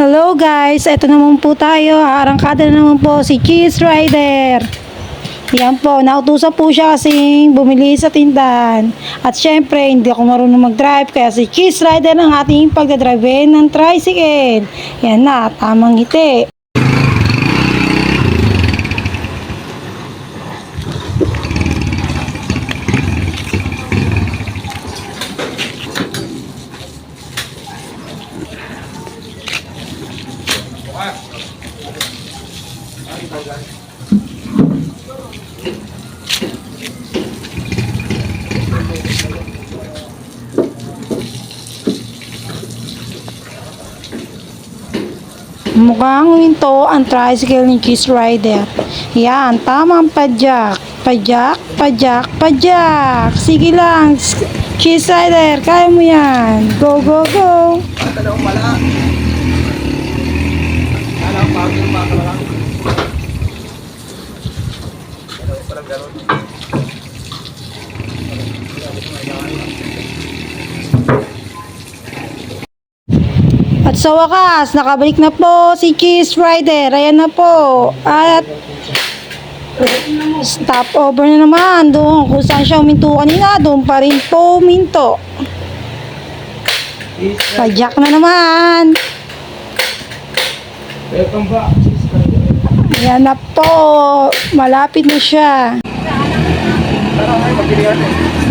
Hello guys, eto naman po tayo. Arangkada na naman po si Cheese Rider. Yan po, nautusan po siya kasing bumili sa tindahan. At syempre, hindi ako marunong mag-drive. Kaya si Cheese Rider ang ating pagdadrive ng tricycle. Yan na, tamang ngiti. Mukhang huminto ang tricycle ni Cheese Rider. Yan, tamang padyak. Padyak, padyak, padyak. Sige lang, Cheese Rider, kaya mo yan. Go, go, go. Talagang pala. Alam, pagod yung mga kalalang. Talagang parang gano'n. At sa wakas, nakabalik na po si Cheese Rider. Ayan na po. At stopover na naman. Doon kung saan siya huminto kanina, doon pa rin po huminto. Padyak na naman. Welcome back. Ayan na po. Malapit na siya. Tara, ay, magpilihan eh.